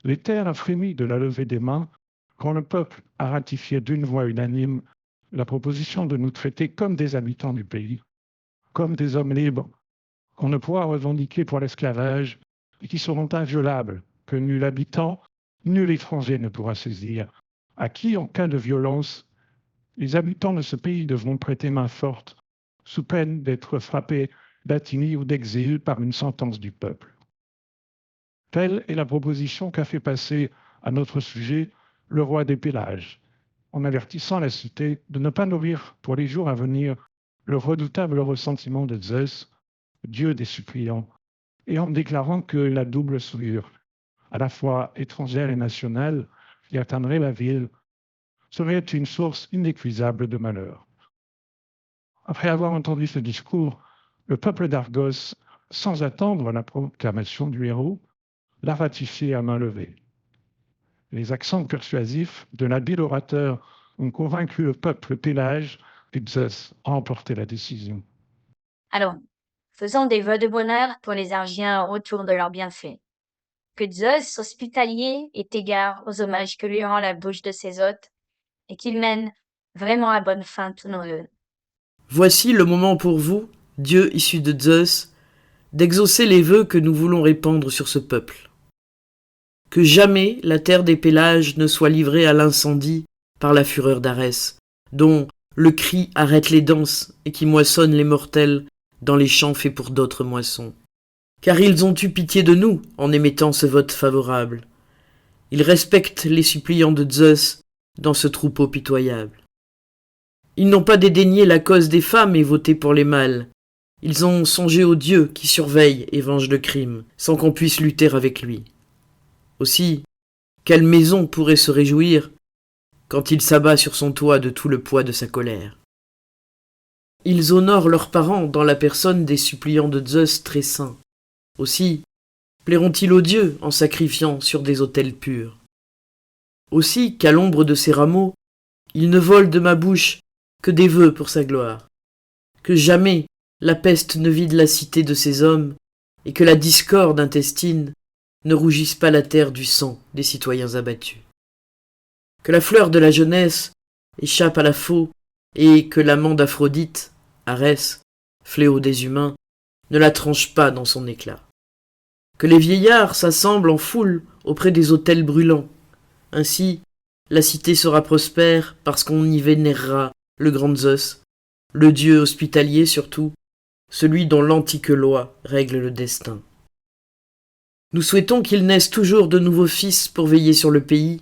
Les terres a frémi de la levée des mains quand le peuple a ratifié d'une voix unanime la proposition de nous traiter comme des habitants du pays, comme des hommes libres, qu'on ne pourra revendiquer pour l'esclavage et qui seront inviolables, que nul habitant, nul étranger ne pourra saisir, à qui, en cas de violence, les habitants de ce pays devront prêter main forte, sous peine d'être frappés d'attigny ou d'exil par une sentence du peuple. Telle est la proposition qu'a fait passer à notre sujet le roi des Pélages, en avertissant la cité de ne pas nourrir pour les jours à venir le redoutable ressentiment de Zeus, dieu des suppliants, et en déclarant que la double souillure, à la fois étrangère et nationale, qui atteindrait la ville, serait une source inépuisable de malheur. Après avoir entendu ce discours, le peuple d'Argos, sans attendre la proclamation du héros, l'a ratifié à main levée. Les accents persuasifs de l'habile orateur ont convaincu le peuple Pélage et Zeus a emporté la décision. Alors, faisons des vœux de bonheur pour les Argiens au retour de leurs bienfaits. Que Zeus, hospitalier, ait égard aux hommages que lui rend la bouche de ses hôtes, et qu'il mène vraiment à bonne fin tous nos vœux. Voici le moment pour vous, Dieu issu de Zeus, d'exaucer les vœux que nous voulons répandre sur ce peuple. Que jamais la terre des Pélages ne soit livrée à l'incendie par la fureur d'Arès, dont le cri arrête les danses et qui moissonne les mortels dans les champs faits pour d'autres moissons. Car ils ont eu pitié de nous en émettant ce vote favorable. Ils respectent les suppliants de Zeus dans ce troupeau pitoyable. Ils n'ont pas dédaigné la cause des femmes et voté pour les mâles. Ils ont songé au Dieu qui surveille et venge le crime, sans qu'on puisse lutter avec lui. Aussi, quelle maison pourrait se réjouir quand il s'abat sur son toit de tout le poids de sa colère? Ils honorent leurs parents dans la personne des suppliants de Zeus très saints. Aussi, plairont-ils aux dieux en sacrifiant sur des autels purs. Aussi qu'à l'ombre de ces rameaux, ils ne volent de ma bouche que des vœux pour sa gloire. Que jamais la peste ne vide la cité de ces hommes, et que la discorde intestine ne rougisse pas la terre du sang des citoyens abattus. Que la fleur de la jeunesse échappe à la faux, et que l'amant d'Aphrodite, Arès, fléau des humains, ne la tranche pas dans son éclat. Que les vieillards s'assemblent en foule auprès des autels brûlants. Ainsi, la cité sera prospère parce qu'on y vénérera le grand Zeus, le dieu hospitalier surtout, celui dont l'antique loi règle le destin. Nous souhaitons qu'il naisse toujours de nouveaux fils pour veiller sur le pays,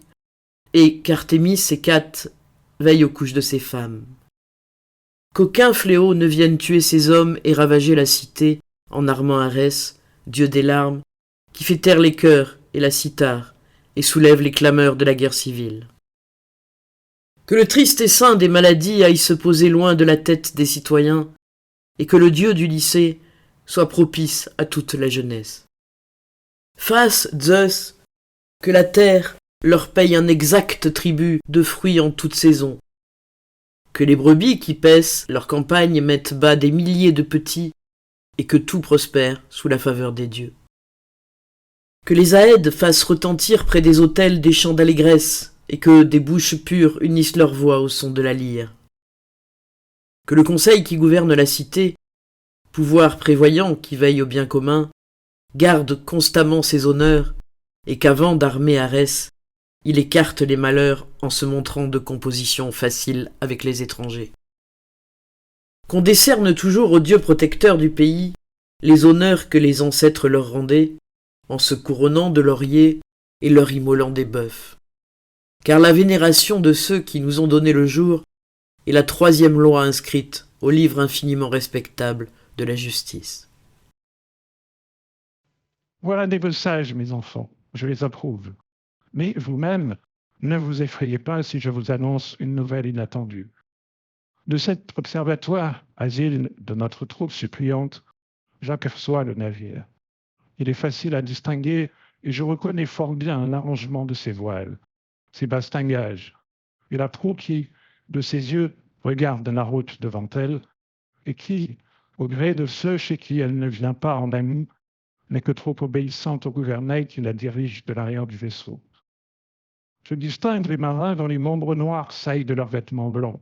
et qu'Artémis et Cat veillent aux couches de ses femmes. Qu'aucun fléau ne vienne tuer ces hommes et ravager la cité en armant Arès, dieu des larmes, qui fait taire les cœurs et la cithare, et soulève les clameurs de la guerre civile. Que le triste essaim des maladies aille se poser loin de la tête des citoyens, et que le dieu du lycée soit propice à toute la jeunesse. Fasse, Zeus, que la terre leur paye un exact tribut de fruits en toute saison. Que les brebis qui paissent leur campagne mettent bas des milliers de petits, et que tout prospère sous la faveur des dieux. Que les Aèdes fassent retentir près des autels des chants d'allégresse, et que des bouches pures unissent leur voix au son de la lyre. Que le conseil qui gouverne la cité, pouvoir prévoyant qui veille au bien commun, garde constamment ses honneurs, et qu'avant d'armer Arès, il écarte les malheurs en se montrant de composition facile avec les étrangers. Qu'on décerne toujours aux dieux protecteurs du pays les honneurs que les ancêtres leur rendaient, en se couronnant de lauriers et leur immolant des bœufs. Car la vénération de ceux qui nous ont donné le jour est la troisième loi inscrite au livre infiniment respectable de la justice. Voilà des vœux sages, mes enfants, je les approuve. Mais vous-même, ne vous effrayez pas si je vous annonce une nouvelle inattendue. De cet observatoire, asile de notre troupe suppliante, j'aperçois le navire. Il est facile à distinguer et je reconnais fort bien l'arrangement de ses voiles, ses bastingages, et la proue qui, de ses yeux, regarde la route devant elle, et qui, au gré de ceux chez qui elle ne vient pas en amie, n'est que trop obéissante au gouvernail qui la dirige de l'arrière du vaisseau. Je distingue les marins dont les membres noirs saillent de leurs vêtements blancs.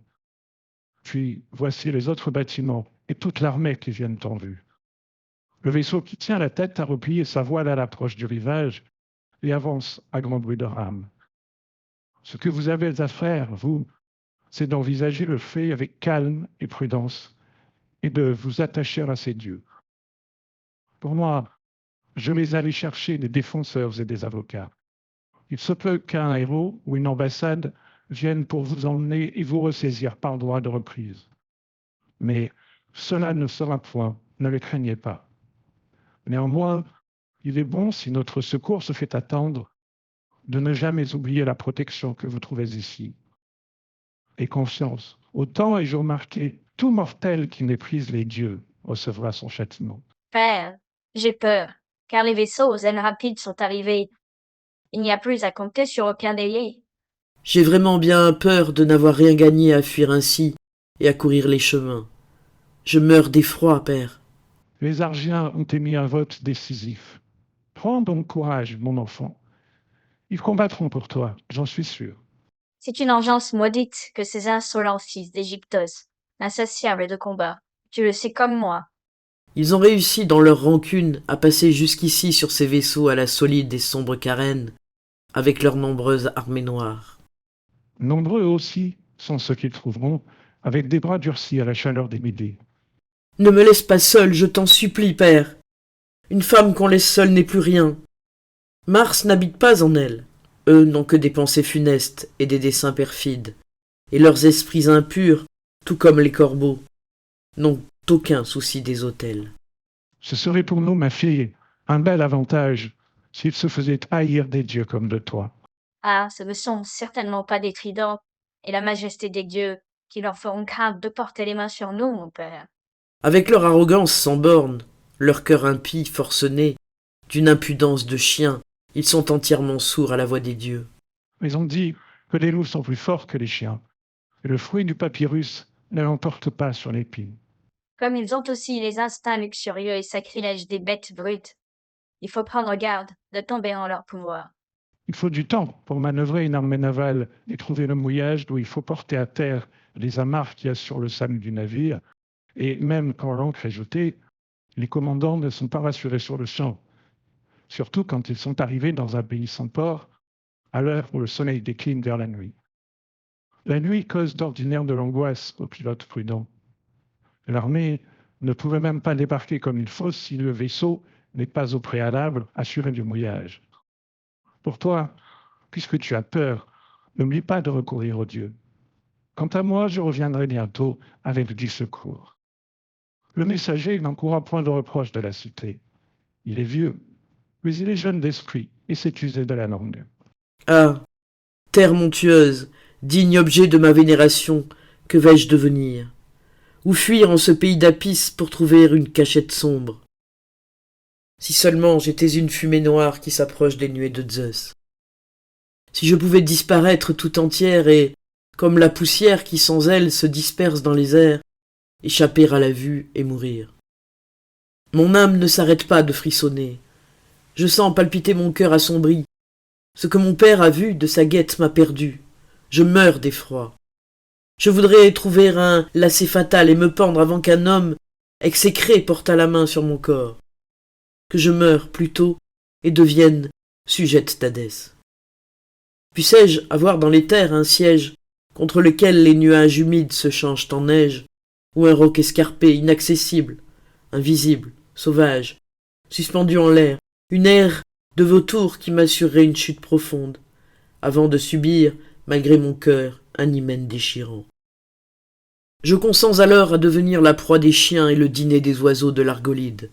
Puis voici les autres bâtiments et toute l'armée qui viennent en vue. Le vaisseau qui tient la tête a replié sa voile à l'approche du rivage et avance à grand bruit de rames. Ce que vous avez à faire, vous, c'est d'envisager le fait avec calme et prudence et de vous attacher à ces dieux. Pour moi, je vais aller chercher des défenseurs et des avocats. Il se peut qu'un héros ou une ambassade vienne pour vous emmener et vous ressaisir par droit de reprise. Mais cela ne sera point, ne le craignez pas. Néanmoins, il est bon, si notre secours se fait attendre, de ne jamais oublier la protection que vous trouvez ici. Et confiance, autant ai-je remarqué, tout mortel qui méprise les dieux recevra son châtiment. Père, j'ai peur, car les vaisseaux aux ailes rapides sont arrivés. Il n'y a plus à compter sur aucun délié. J'ai vraiment bien peur de n'avoir rien gagné à fuir ainsi et à courir les chemins. Je meurs d'effroi, père. Les Argiens ont émis un vote décisif. Prends donc courage, mon enfant. Ils combattront pour toi, j'en suis sûr. C'est une engeance maudite que ces insolents fils d'Égyptos, insatiables de combat. Tu le sais comme moi. Ils ont réussi dans leur rancune à passer jusqu'ici sur ces vaisseaux à la solide et sombre carène, avec leurs nombreuses armées noires. Nombreux aussi sont ceux qu'ils trouveront, avec des bras durcis à la chaleur des midis. Ne me laisse pas seul, je t'en supplie, père. Une femme qu'on laisse seule n'est plus rien. Mars n'habite pas en elle. Eux n'ont que des pensées funestes et des desseins perfides, et leurs esprits impurs, tout comme les corbeaux, n'ont aucun souci des autels. Ce serait pour nous, ma fille, un bel avantage s'ils se faisaient haïr des dieux comme de toi. Ah, ce ne sont certainement pas des tridents, et la majesté des dieux qui leur feront craindre de porter les mains sur nous, mon père. Avec leur arrogance sans borne, leur cœur impie, forcené, d'une impudence de chien, ils sont entièrement sourds à la voix des dieux. Ils ont dit que les loups sont plus forts que les chiens, et le fruit du papyrus ne l'emporte pas sur l'épine. Comme ils ont aussi les instincts luxurieux et sacrilèges des bêtes brutes, il faut prendre garde de tomber en leur pouvoir. Il faut du temps pour manœuvrer une armée navale et trouver le mouillage d'où il faut porter à terre les amarres qu'il y a sur le sac du navire. Et même quand l'ancre est jetée, les commandants ne sont pas rassurés sur le champ, surtout quand ils sont arrivés dans un pays sans port, à l'heure où le soleil décline vers la nuit. La nuit cause d'ordinaire de l'angoisse aux pilotes prudents. L'armée ne pouvait même pas débarquer comme il faut si le vaisseau n'est pas au préalable assuré du mouillage. Pour toi, puisque tu as peur, n'oublie pas de recourir aux dieux. Quant à moi, je reviendrai bientôt avec 10 secours. Le messager n'encoura point de reproche de la cité. Il est vieux, mais il est jeune d'esprit et sait user de la langue. Ah, terre montueuse, digne objet de ma vénération, que vais-je devenir? Où fuir en ce pays d'Apis pour trouver une cachette sombre? Si seulement j'étais une fumée noire qui s'approche des nuées de Zeus. Si je pouvais disparaître tout entière et, comme la poussière qui sans elle se disperse dans les airs, échapper à la vue et mourir. Mon âme ne s'arrête pas de frissonner. Je sens palpiter mon cœur assombri. Ce que mon père a vu de sa guette m'a perdu. Je meurs d'effroi. Je voudrais trouver un lacet fatal et me pendre avant qu'un homme exécré portât la main sur mon corps. Que je meure plutôt et devienne sujette d'Hadès. Puissais-je avoir dans les terres un siège contre lequel les nuages humides se changent en neige, ou un roc escarpé, inaccessible, invisible, sauvage, suspendu en l'air, une aire de vautour qui m'assurerait une chute profonde, avant de subir, malgré mon cœur, un hymen déchirant. Je consens alors à devenir la proie des chiens et le dîner des oiseaux de l'Argolide.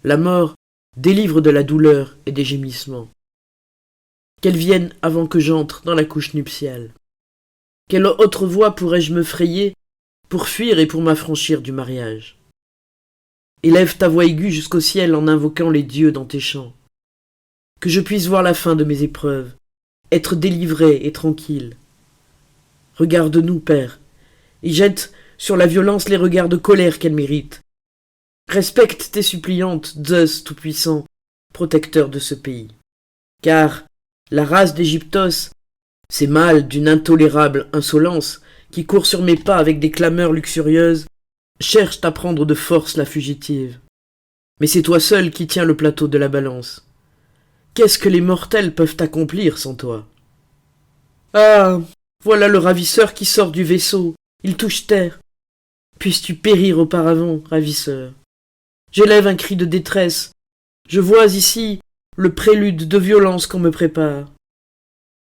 La mort délivre de la douleur et des gémissements. Qu'elle vienne avant que j'entre dans la couche nuptiale. Quelle autre voie pourrais-je me frayer pour fuir et pour m'affranchir du mariage? Élève ta voix aiguë jusqu'au ciel en invoquant les dieux dans tes chants. Que je puisse voir la fin de mes épreuves, être délivré et tranquille. Regarde-nous, Père, et jette sur la violence les regards de colère qu'elle mérite. Respecte tes suppliantes, Zeus tout-puissant, protecteur de ce pays. Car la race d'Égyptos, ces mâles d'une intolérable insolence, qui courent sur mes pas avec des clameurs luxurieuses, cherchent à prendre de force la fugitive. Mais c'est toi seul qui tiens le plateau de la balance. Qu'est-ce que les mortels peuvent accomplir sans toi? Ah, voilà le ravisseur qui sort du vaisseau. Il touche terre. Puisses-tu périr auparavant, ravisseur? J'élève un cri de détresse. Je vois ici le prélude de violence qu'on me prépare.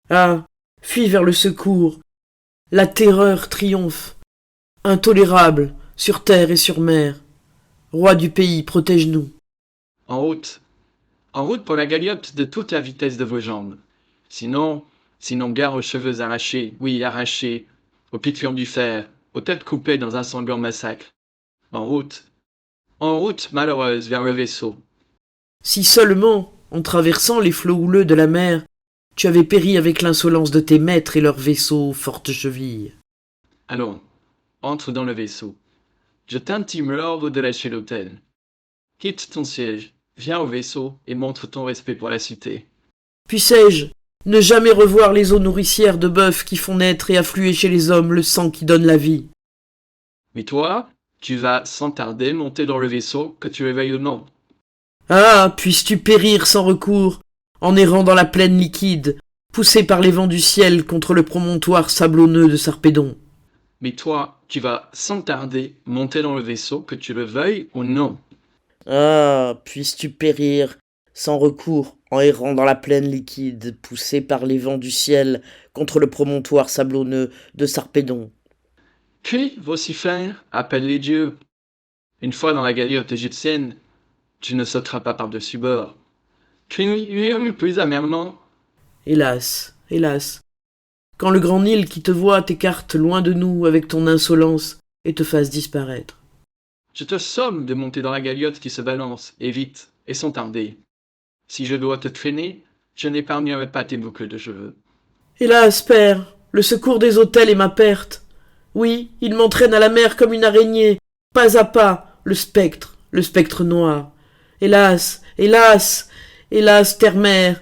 Ah, fuis vers le secours. La terreur triomphe. Intolérable, sur terre et sur mer. Roi du pays, protège-nous. En route. En route pour la galiote de toute la vitesse de vos jambes. Sinon gare aux cheveux arrachés, oui, arrachés, aux piqûres du fer, aux têtes coupées dans un sanglant massacre. En route, malheureuse, vers le vaisseau. Si seulement, en traversant les flots houleux de la mer, tu avais péri avec l'insolence de tes maîtres et leurs vaisseaux aux fortes chevilles. Allons, entre dans le vaisseau. Je t'intime l'ordre de lâcher l'hôtel. Quitte ton siège, viens au vaisseau et montre ton respect pour la cité. Puissais-je ne jamais revoir les eaux nourricières de bœuf qui font naître et affluer chez les hommes le sang qui donne la vie? Mais toi, tu vas sans tarder monter dans le vaisseau, que tu le veuilles ou non. Ah, puisses-tu périr sans recours, en errant dans la plaine liquide, poussé par les vents du ciel contre le promontoire sablonneux de Sarpédon. Mais toi, tu vas sans tarder monter dans le vaisseau, que tu le veuilles ou non. Ah, puisses-tu périr sans recours, en errant dans la plaine liquide, poussé par les vents du ciel contre le promontoire sablonneux de Sarpédon. Puis, vocifère, appelle les dieux. Une fois dans la galiote égyptienne, tu ne sauteras pas par-dessus bord. Crie plus amèrement. Hélas, hélas, quand le grand Nil qui te voit t'écarte loin de nous avec ton insolence et te fasse disparaître. Je te somme de monter dans la galiote qui se balance, et vite, et sans tarder. Si je dois te traîner, je n'épargnerai pas tes boucles de cheveux. Hélas, père, le secours des autels est ma perte. Oui, il m'entraîne à la mer comme une araignée, pas à pas, le spectre noir. Hélas, hélas, hélas, terre-mère,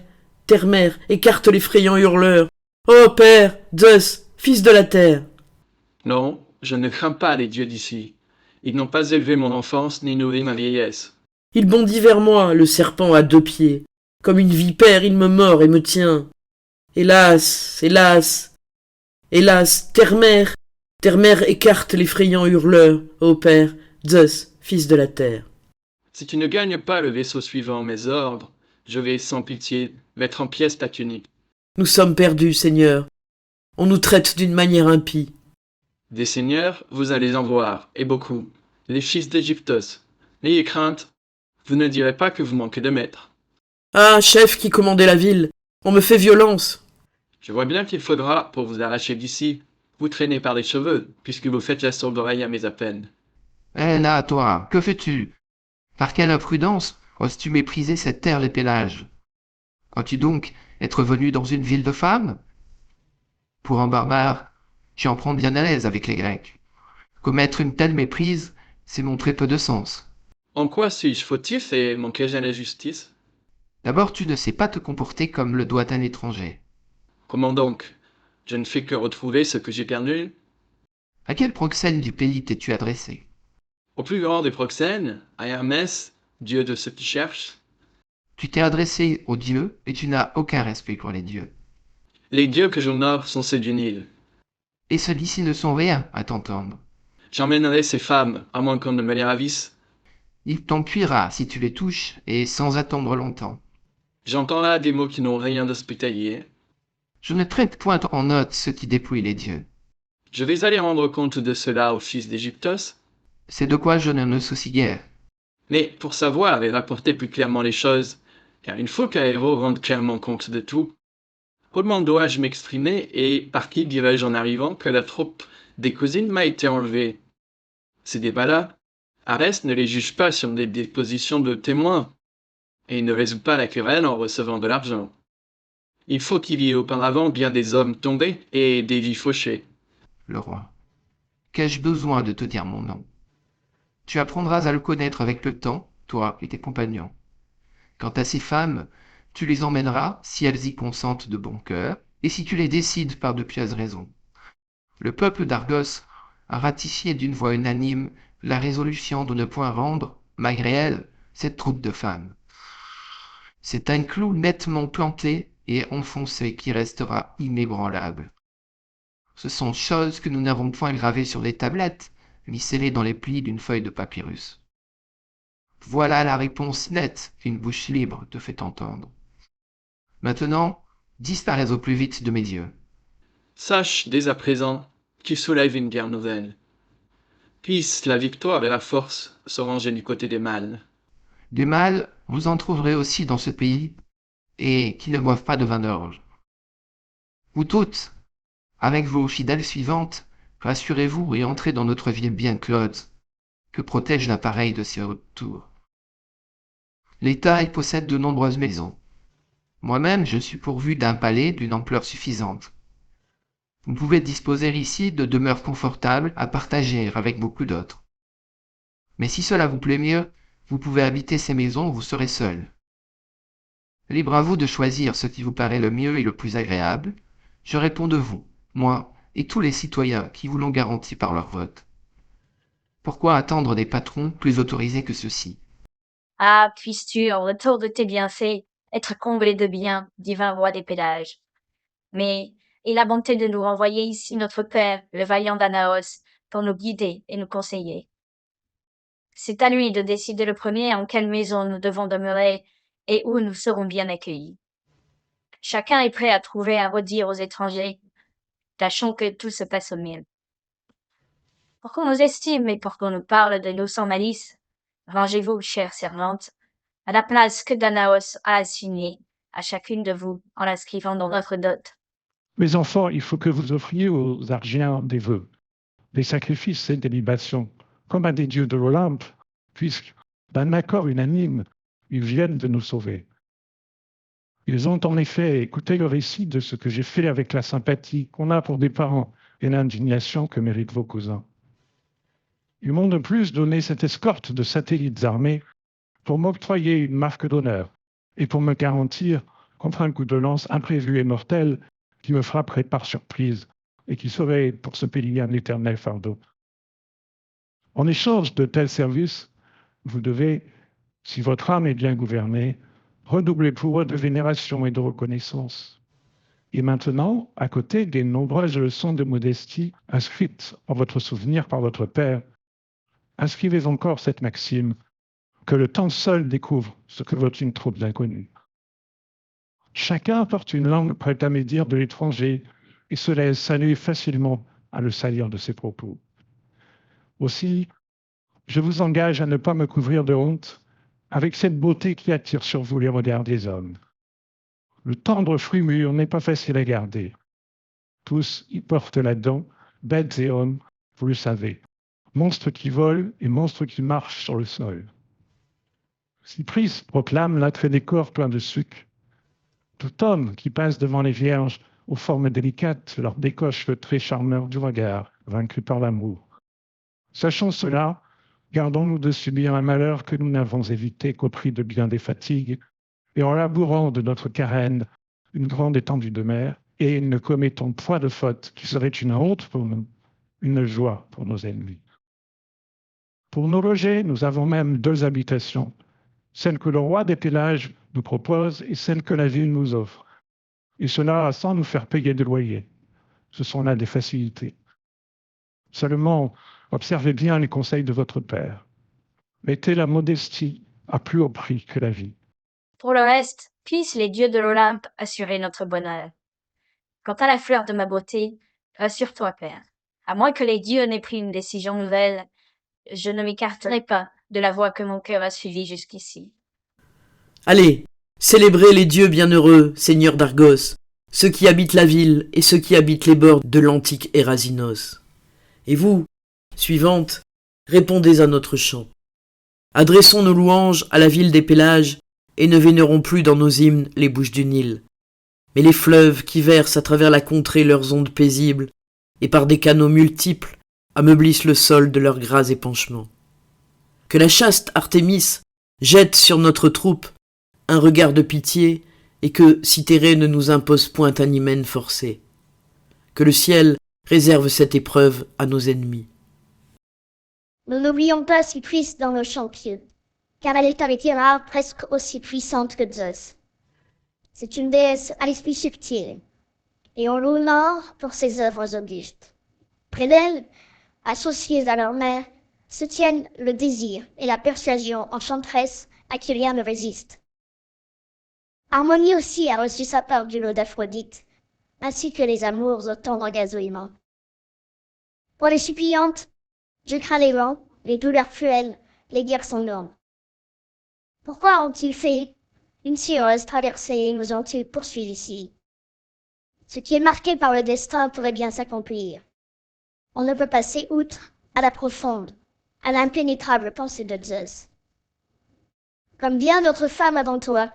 écarte l'effrayant hurleur. Ô père, Zeus, fils de la terre. Non, je ne crains pas les dieux d'ici. Ils n'ont pas élevé mon enfance ni nourri ma vieillesse. Il bondit vers moi, le serpent à 2 pieds. Comme une vipère, il me mord et me tient. Hélas, hélas, hélas, terre-mère, écarte l'effrayant hurleur, ô père, Zeus, fils de la terre. Si tu ne gagnes pas le vaisseau suivant mes ordres, je vais sans pitié mettre en pièces ta tunique. Nous sommes perdus, Seigneur. On nous traite d'une manière impie. Des seigneurs, vous allez en voir, et beaucoup. Les fils d'Égyptos. N'ayez crainte, vous ne direz pas que vous manquez de maîtres. Ah, chef qui commandait la ville, on me fait violence. Je vois bien qu'il faudra, pour vous arracher d'ici, vous traîner par les cheveux, puisque vous faites la sourde oreille à mes appels. Eh là, toi, que fais-tu? Par quelle imprudence oses-tu mépriser cette terre des pélages? Crois-tu donc être venu dans une ville de femmes? Pour un barbare, tu en prends bien à l'aise avec les Grecs. Commettre une telle méprise, c'est montrer peu de sens. En quoi suis-je fautif et manquai-je à la justice? D'abord, tu ne sais pas te comporter comme le doit un étranger. Comment donc? Je ne fais que retrouver ce que j'ai perdu? À quel proxène du pays t'es-tu adressé? Au plus grand des proxènes, à Hermès, dieu de ceux qui cherchent. Tu t'es adressé aux dieux et tu n'as aucun respect pour les dieux. Les dieux que j'honore sont ceux du Nil. Et ceux-ci ne sont rien à t'entendre. J'emmènerai ces femmes, à moins qu'on ne me les ravisse. Il t'en cuira si tu les touches et sans attendre longtemps. J'entends là des mots qui n'ont rien d'hospitalier. Je ne traite point en note ceux qui dépouillent les dieux. Je vais aller rendre compte de cela aux fils d'Égyptos, C'est de quoi je ne me soucie guère. mais pour savoir et rapporter plus clairement les choses, car il faut qu'un héros rende clairement compte de tout. Comment dois-je m'exprimer et par qui dirais-je en arrivant que la troupe des cousines m'a été enlevée? Ces débats-là, Arès ne les juge pas sur des dépositions de témoins, et il ne résout pas la querelle en recevant de l'argent. Il faut qu'il y ait auparavant bien des hommes tombés et des vies fauchées. Le roi. Qu'ai-je besoin de te dire mon nom? Tu apprendras à le connaître avec le temps, toi et tes compagnons. Quant à ces femmes, tu les emmèneras si elles y consentent de bon cœur, et si tu les décides par de pieuses raisons. Le peuple d'Argos a ratifié d'une voix unanime la résolution de ne point rendre, malgré elle, cette troupe de femmes. C'est un clou nettement planté et enfoncé qui restera inébranlable. Ce sont choses que nous n'avons point gravées sur des tablettes, ni scellées dans les plis d'une feuille de papyrus. Voilà la réponse nette qu'une bouche libre te fait entendre. Maintenant, disparais au plus vite de mes yeux. Sache dès à présent qu'il soulève une guerre nouvelle. Puisse la victoire et la force se ranger du côté des mâles. Du mal, vous en trouverez aussi dans ce pays, et qui ne boivent pas de vin d'orge. Vous toutes, avec vos fidèles suivantes, rassurez-vous et entrez dans notre ville bien close, que protège l'appareil de ces hautes tours. L'État y possède de nombreuses maisons. Moi-même, je suis pourvu d'un palais d'une ampleur suffisante. Vous pouvez disposer ici de demeures confortables à partager avec beaucoup d'autres. Mais si cela vous plaît mieux, vous pouvez habiter ces maisons où vous serez seul. Libre à vous de choisir ce qui vous paraît le mieux et le plus agréable. Je réponds de vous, moi et tous les citoyens qui vous l'ont garanti par leur vote. Pourquoi attendre des patrons plus autorisés que ceux-ci? Ah, puisses-tu, en retour de tes bienfaits, être comblé de biens, divin roi des pélages. Mais aie la bonté de nous renvoyer ici notre père, le vaillant Danaos, pour nous guider et nous conseiller. C'est à lui de décider le premier en quelle maison nous devons demeurer et où nous serons bien accueillis. Chacun est prêt à trouver à redire aux étrangers. Tâchons que tout se passe au mieux. Pour qu'on nous estime et pour qu'on nous parle de nous sans malice, rangez-vous, chère servante, à la place que Danaos a assignée à chacune de vous en l'inscrivant dans notre dot. Mes enfants, il faut que vous offriez aux Argiens des vœux, des sacrifices et des libations, comme à des dieux de l'Olympe, puisque, d'un accord unanime, ils viennent de nous sauver. Ils ont en effet écouté le récit de ce que j'ai fait avec la sympathie qu'on a pour des parents et l'indignation que méritent vos cousins. Ils m'ont de plus donné cette escorte de satellites armés pour m'octroyer une marque d'honneur et pour me garantir contre un coup de lance imprévu et mortel qui me frapperait par surprise et qui serait pour ce pays un éternel fardeau. En échange de tels services, vous devez, si votre âme est bien gouvernée, redoubler pour eux de vénération et de reconnaissance. Et maintenant, à côté des nombreuses leçons de modestie inscrites en votre souvenir par votre père, inscrivez encore cette maxime, que le temps seul découvre ce que vaut une troupe d'inconnus. Chacun porte une langue prête à médire de l'étranger et se laisse saluer facilement à le salir de ses propos. Aussi, je vous engage à ne pas me couvrir de honte avec cette beauté qui attire sur vous les regards des hommes. Le tendre fruit mûr n'est pas facile à garder. Tous y portent là-dedans, bêtes et hommes, vous le savez, monstres qui volent et monstres qui marchent sur le sol. Cypris proclame l'attrait des corps pleins de sucre. Tout homme qui passe devant les vierges aux formes délicates leur décoche le trait charmeur du regard, vaincu par l'amour. Sachant cela, gardons-nous de subir un malheur que nous n'avons évité qu'au prix de bien des fatigues, et en labourant de notre carène une grande étendue de mer, et ne commettons point de faute qui serait une honte pour nous, une joie pour nos ennemis. Pour nous loger, nous avons même 2 habitations, celle que le roi des pélages nous propose et celle que la ville nous offre. Et cela sans nous faire payer de loyer. Ce sont là des facilités. Seulement, observez bien les conseils de votre père. Mettez la modestie à plus haut prix que la vie. Pour le reste, puissent les dieux de l'Olympe assurer notre bonheur. Quant à la fleur de ma beauté, rassure-toi, père. À moins que les dieux n'aient pris une décision nouvelle, je ne m'écarterai pas de la voie que mon cœur a suivie jusqu'ici. Allez, célébrez les dieux bienheureux, seigneurs d'Argos, ceux qui habitent la ville et ceux qui habitent les bords de l'antique Érasinos. Et vous, suivante, répondez à notre chant. Adressons nos louanges à la ville des Pélages et ne vénérons plus dans nos hymnes les bouches du Nil, mais les fleuves qui versent à travers la contrée leurs ondes paisibles et par des canaux multiples ameublissent le sol de leurs gras épanchements. Que la chaste Artémis jette sur notre troupe un regard de pitié et que Cythérée ne nous impose point un hymen forcé. Que le ciel réserve cette épreuve à nos ennemis. Nous n'oublions pas Cypris dans nos chants pieux, car elle est avec rare presque aussi puissante que Zeus. C'est une déesse à l'esprit subtil, et on l'honore pour ses œuvres augustes. Près d'elle, associées à leur mère, se tiennent le désir et la persuasion enchanteresse à qui rien ne résiste. Harmonie aussi a reçu sa part du lot d'Aphrodite, ainsi que les amours au tendre gazouillement. Pour les suppliantes, je crains les vents, les douleurs cruelles, les guerres sanglantes. Pourquoi ont-ils fait une si heureuse traversée et nous ont-ils poursuivis ici? Ce qui est marqué par le destin pourrait bien s'accomplir. On ne peut passer outre à la profonde, à l'impénétrable pensée de Zeus. Comme bien d'autres femmes avant toi,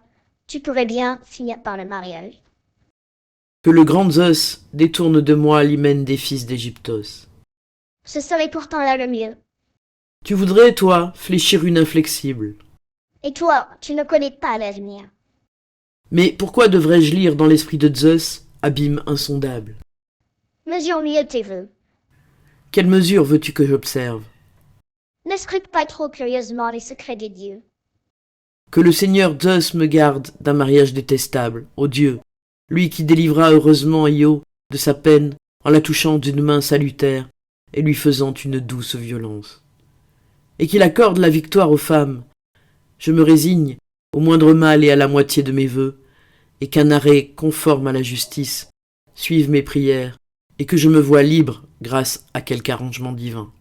tu pourrais bien finir par le mariage. Que le grand Zeus détourne de moi l'hymen des fils d'Égyptos. Ce serait pourtant là le mieux. Tu voudrais, toi, fléchir une inflexible. Et toi, tu ne connais pas l'avenir. Mais pourquoi devrais-je lire dans l'esprit de Zeus, abîme insondable? Mesure mieux tes vœux. Quelle mesure veux-tu que j'observe? Ne scrute pas trop curieusement les secrets des dieux. Que le Seigneur Zeus me garde d'un mariage détestable, ô Dieu, lui qui délivra heureusement Io de sa peine en la touchant d'une main salutaire et lui faisant une douce violence. Et qu'il accorde la victoire aux femmes. Je me résigne au moindre mal et à la moitié de mes vœux, et qu'un arrêt conforme à la justice suive mes prières, et que je me voie libre grâce à quelque arrangement divin.